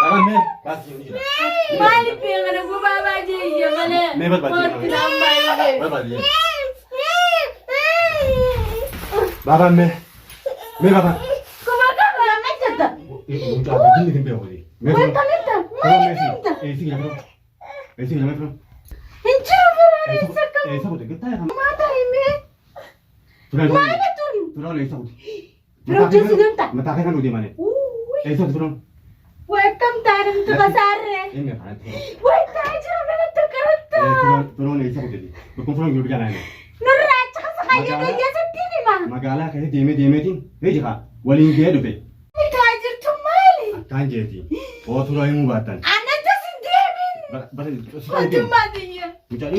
Babaanne baasii ni jira. Maaliif beekana gubaa baajee malee. Mee barbaadee. Mootii lambaayee. Barbaadee. Babaanne. Mee babaan. Kuma kabaa majjata. Mucaa bajjinni hin beeku. Wanta mitta. Maaliif mitta. Eessi gila firoo. Eessi gila firoo. Hinjiru biraan eessa qabu. Eessa kutte gittaa kan. Maata himee. Maali tun. Firoo eessa kutte. Firoo jeesi deemta. Mataa kan nuti malee. Eessa kutte firoo. Welcome taanamtu basaarree. Inni afaan firoo. Waytaa jiru kanatti karatta. Firoo eessa kutte. Bakkoon firoo yoo biqilaa inni. Nurraa achi kasa fayyaduu ijjatatti hima. Magaalaa keessatti deemeetiin beekaa waliin gahee dhufe. Taa jirtu maali? Akkaan jeeti. Oturaa himuu baattan. Anatti sin deemin. Mootummaa biyya. Mucaa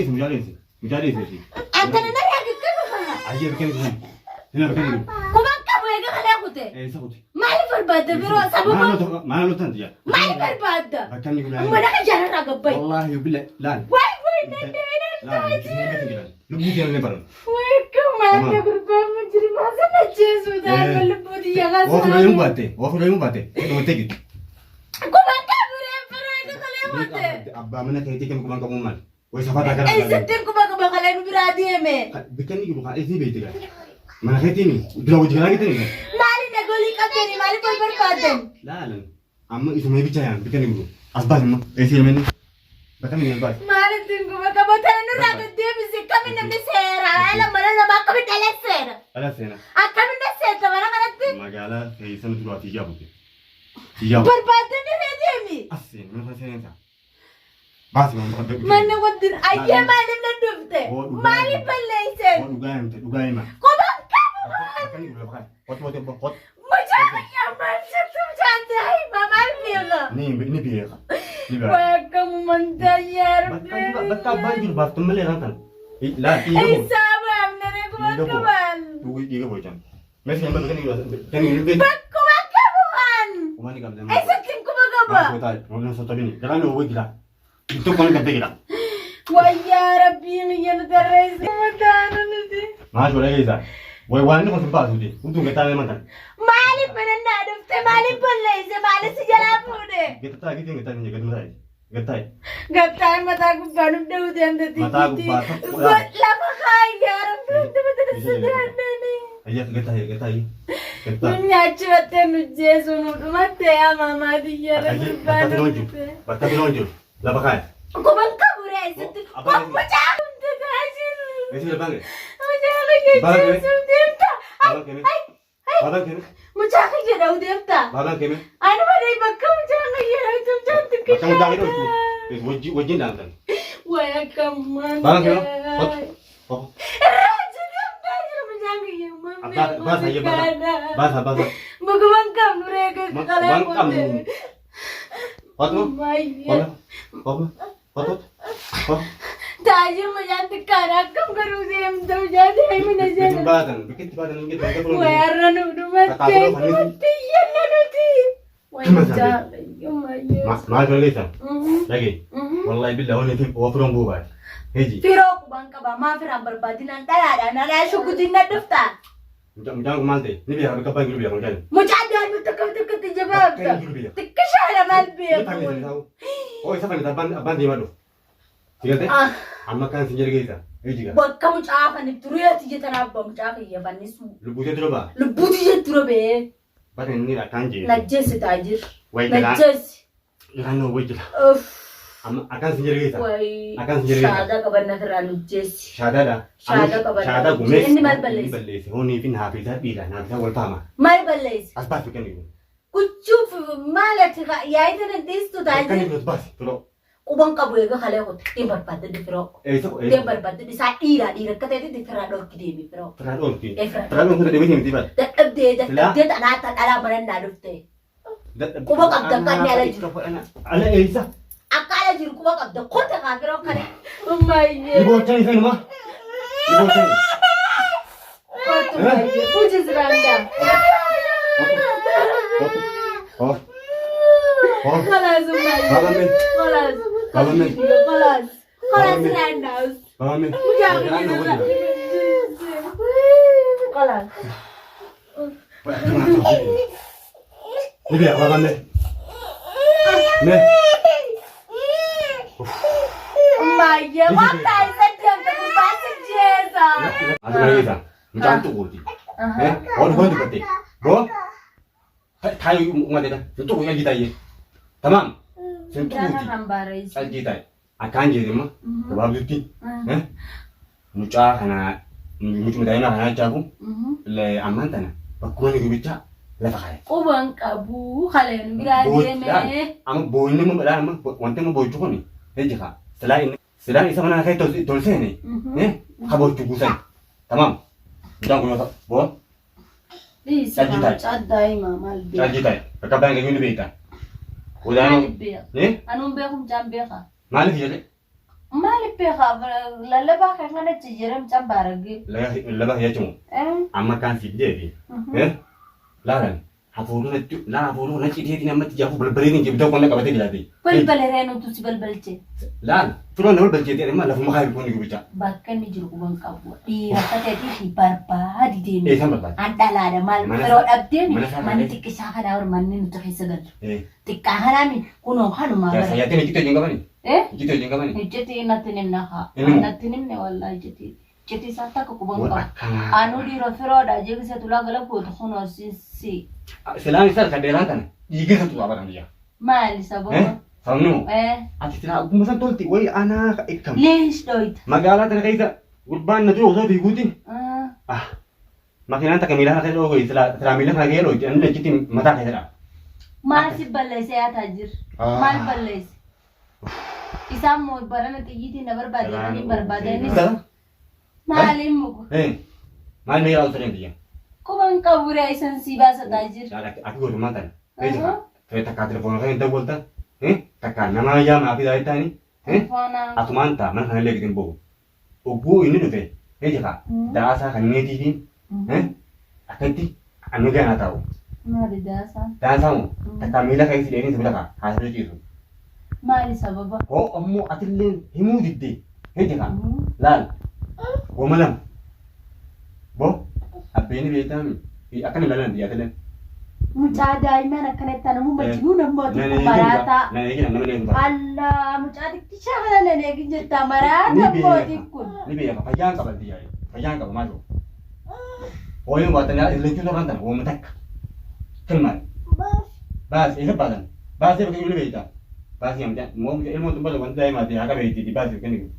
dhiyeessi. Antana na yaaduu kana. Ayyee biqilaa jiru. Hina biqilaa jiru. Kumaan qabu eega kalee kute. Eessa kutte. Maaliif barbaadda biroo sababa? Maal loltan tiyya. Maaliif barbaadda? Bakka inni gulaa. Mana kan jaalarraa gabbayi. Wallaahi yobile laal. Waay danda'e. Lubbuu keenya baran. Maanta gurgurama jiri maasa najjeessu taa'ee lubbuu xiyya kaasa. Ofirra hin baate. Dhumatee gitti. Kumaan qabu reeffara eega kalee kute. Abbaa mana keetii kan kumaan qabuun maal? Way safataa gara. Eessattiin kuma qaba kalee nu biraa deeme. Bakka inni gidu kaa eessii beekti gaa. Mana keetiin dura hojii garaa gittanii. Maali nagolii qabdanii maaliif wal barbaadan? Laalan. Amma isuma bicha yaan bakka inni gidu. As baas immoo eessii ilmeenni. Bakka inni baas. Maaliif kuma qaba tana nurraa gaddeebise kami namni seera ala mana namaa kami dhala seera. Dhala seena. Akkami na seeta mana kanatti. Magaalaa keessan duraa tiyyaa buute. Barbaadanii deemi. Asii mana seensa. Baasi mana Manni wanti ayyee maaliif na dhufte? Maaliif balleesseen? Dhugaa hima. Kumaan qabu. Bakka inni gidu bakka. Mucaa kiyyaa maal jettu mucaan daa'ima maal beeka? Ni beeka. Waakamu mantaayyaa Bakka abbaan jiru baaftan malee lan kan. Isaaba amnare kumaan qaban. Dhiiga boochan. Meeshaa kan bakka inni gidu. Bakkuma qabumaan. Kumaan qabdan. Eessattiin kuma qaba? Rogan sotabini. Galaan yoo wajjira. Ittoo kan qabdee jira. Wayyaa rabbiin iyyan tarreesse mataana nuti. Maa shoora keessa. Waan inni kun baasuuti. Utuu gataa nama kan. Maaliif manannaa dhufte? Maaliif balleesse? Maaliif si jalaa fuudhe? Gataa giddii gataa ni gadi mataa. Gataa. Gattaa mataa gubbaa nu dha'uu dandatti. Mataa gubbaa tokko. Lafa kaayyaa rabbiin taphatanii sodaannanii. Ayyaa gataa gataa. Nyaachi battee nu jeesu nu dhumatte amaamaa biyya Bakka biroon jiru. Lafa kaaya. Kumaan qabu reessitti. Mucaa hundi taasisu. Eessi lafa kee. Mucaa kiyya jeesu deemta. Baabaan kee. Mucaa kiyya dha'u deemta. Baabaan kee. Ani malee bakka mucaa kiyya dha'u deemta. Bakka mucaa kee dha'u. Wajjin dhaamtan. Wayakamman. Baabaan kee. Raajii deemtaa jira mucaa kiyya. Baasa ayyee baasa. Mukumaan qabnu reega qalee Waan qote. qabnu. Waatu. Taajir mucaan xiqqaan akkam garuu deemta mucaa daa'imina Bikin baatan ingin bakka biroon. Wayarra nu dhumattee nuti iyyanna nuti. Maal balleessan? Dhagee. Wallahi billaa wanni fi ofiroon buubaati. Heji. Firoo qubaan qaba maa firaan barbaadinaan dhalaadhaan alaa shukutiin na dhufta. Mucaan kun maal ta'e? Ni beekaa bakka abbaan jiru beekaa mucaan. Mucaa daa'imni tokkotti jabaabta. Xiqqishaadha maal beeku. Isa fannisaa abbaan deemaa dhufu. Sigalte? Amma kan sin jedhe geessa. Eejiga. Bakka mucaa fanni tureetti jetan abba mucaa kiyya fannisu. Lubbuutee dura ba'a. Lubbuuti jettu robee. Bata inni akkaan jee. Najjeessi taajir. Wayita Najjeessi. Naannoo wayita. Amma akkaan sin jedhe geessa. Akkaan sin jedhe geessa. Shaadaa qabanna firraa najjeessi. Shaadaadha. Shaadaa qabanna. Shaadaa gumeessi. Inni maal balleessi? Balleessi. Hoonii fi naafisaa dhiiga. Naafisaa wal faama. Maal balleessi? As baas biqilni kun. Kuchuuf maalati yaayita dandeessitu Kan taajir. inni baas firoo. Quban qabu eega kalee qote. Dhee barbaadde firoo. Dhee barbaadde isaa dhiira akka ta'etti firraa dhorki deemi firoo. Firaan oolti. Firraa. Firaan oolti deebiin miti baat. Dadhabdee xanaata dhalaa barannaa dhufte. Quba qabda akka inni ala jiru. Ala eessa? Akka ala jiru quba qabda kote kaa firoo kane. Ammayyee. Iboochaan isa inuma. Iboochaan. Kotu mayyee. Puuchis raandaa. Khalaas mayyee. Khalaas. Khalaas raandaa. Baame. Khalaas. Ini dia, bagamne. Ne? Maya, what I said to him, the passages. Ada lagi tak? Macam tu kau ti. Orang tu kata, bo, tahu umat dia, tu yang kita ye. Tamam. Sentuh ti. Saya kita. Akan je mah. Sebab tu ti. Mucah kana, mucah muda ina kana caku. Le aman tanah. Pakkuan itu bica. Lepas kaya. Ubang kabu, kalian berada me. Am boy ni mah dah mah, wanita mah boy cukup ni. Hei jika. Selain isa mana kaya tolse ni. Kabur cukusan. Tamam. Jangan guna bo. Cadai mama. Jadi tak. Perkataan kayak gini beta. Udah ni? Anu bekum jam beka. Mana dia le? Mali beka, lalaba kan ada cijeram jam baragi. Lebah ya cuma. Amma kan sih dia ni. Laran. Hafuru na ciri dia nama tiada bel ni jadi kau nak kau betul jadi. Bel reno tu si bel ce. Lan, tu orang nak bel jadi ni malah makai pun ni bicara. Bahkan ni jeruk ubang kabu. Di rasa tadi di barba di dini. Sama tak? Anda lah ada mal. Pero abdi ni mana tikisah ada orang mana ni tu hisagan. Tikah ni kuno hanu mana. Saya tu ni kita jengkau mana? Kita jengkau mana? Jadi nanti ni nak. Nanti ni wallah jadi. Jadi sata ko kubang ka. Anu di rofero da je se tula gala ko to hono si. Selang isar kadera kan. Ige satu apa kan dia? Mali sabo. Samu. Ati tina aku masa tolti wei anak ikam. Leis doit. Magala tana kaisa. Urban na jo so bigutin. Makinan ta kamila ka logo isla tramila ka gelo jan le kiti mata ka dara. Mal si balle se atajir. Mal balle. Isam mo barana ti yiti na barbade ni barbade ni. Malim mo. Mal me yaw tren dia. Kubang kabure isan si basa tajir. Aku go mantan. Saya tak kata telefon kan kita bolta. Takkan nama ya ma api daita ni. Aku manta mana kan lagi tempo. Ubu ini tu fe. Jaka. Dasa kan ni TV. Akanti anu kan atau. Mari dasa. Dasa mo. Takkan mila kai si ini sebelah ka. Hasil itu. Mari sababa. Oh, ammu atilin himu diddi. Jaka. Lan. Wo malam. Bo. Apa ini beta mi? Akan lalan dia telan. Mucada imana kaneta namu majnuna mo marata. Nani kina nama lembut. Allah, mucada kisah kana nene kinjeta marata mo dikun. Ni be apa payang ka dia. Payang ka malu. Oh yang buat tanya itu tu orang tan. Oh metak. Kelman. Bas ini badan. Bas itu begini beta. Bas yang dia mau ilmu tu baru bandai mati. Agak beti di bas itu ni.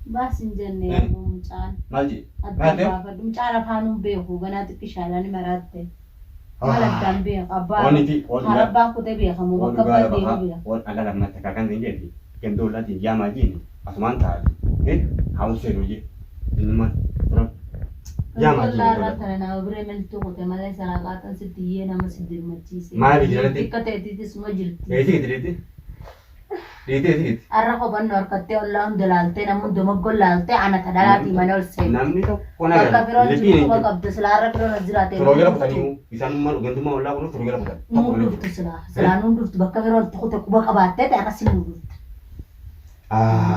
Bas injene mucada. Malji. Mate. Mucada panu be ko gana tu kisah ni marate. Malah dambe abah. Harap aku tebe kamu bakal berdiri. Ada dalam mata kakak sendiri. Kendo lah di jam aja ni. Asuman tadi. Harus seruji. Ini mah. Jam aja. Lara karena obre mentu kote malah salah kata setiye nama sedir macam si. Mari jalan ti. Kata itu semua jirti. Itu. Arah kau benar kata Allah dalalte namun demo gollalte anak adalah di mana olse. Namni tu kona kan. Lebih ni. Kau kabda selara kau nazirate. Terogera petani mu. Bisa mau gantu mau lah kau terogera petani. Nundur tu selah. Selah nundur tu bakal kau tu kau bakal batet ada sih nundur.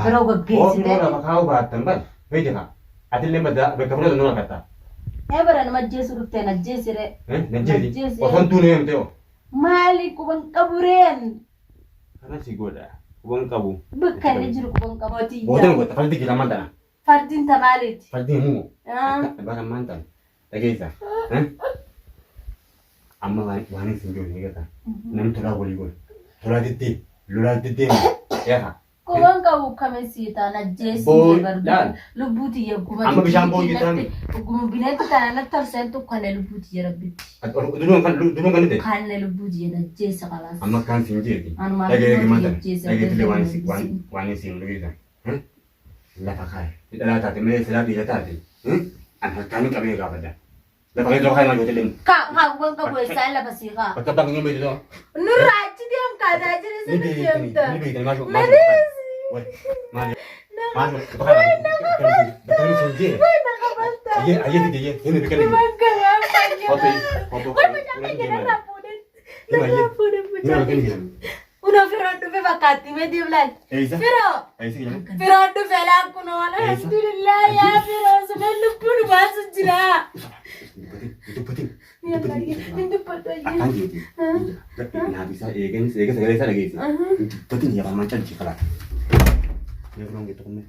Pero gagge sih. Oh, berapa kau batan ban? Beja kan? Atil lembah dah bakal berada nuna kata. Beran majje suruh teh najje sire. Najje. Orang tu ni yang teo. Mali kubang kaburen. Karena si goda. Kubang kabu. Bukan ni juru kubang kabu ti. Bodoh kau. Fardin kita mantan. Fardin tamalit. Fardin mu. Barang mantan. Lagi isa. Amma wani sinjo ni kata. Nam tola boli gol. Tola diti. Lula diti. Ya kan? Kubang kabu kami sita najje sire berdu. Lubuti ya kubang. Amma bisa ambo kita ni. Kubang bina tu tanah nak tersentuh kan lubuti ya rabbi. Dulu kan itu. Kan lubuti ya najje sekalas. Amma kan sinjo ni. Lagi mantan. Lagi tu wani sinjo kita. La pakai. Kita lah tadi mereka sedap dia tadi. Anak kami kami apa dah? La pakai tu kai macam tu. Kak kubang kabu saya lah pasti kak. Betul tak ni betul. Nuraji dia kada aja ni Ni betul masuk. Masuk. Pakai. Betul ni sinjo. Ayah dia. Ini betul ni. Foto. Uno Ferrando fe vakati me dio blan. Ferrando fe la kuno alhamdulillah ya Ferrando sudah lupun masuk jira. Itu penting. Akkaan jeeti. Naafi isaa eegan sagalee isaa dhageessi. Dubbatiin yaabaa mancaa jechifala. Yeroo ngeetu kunneen.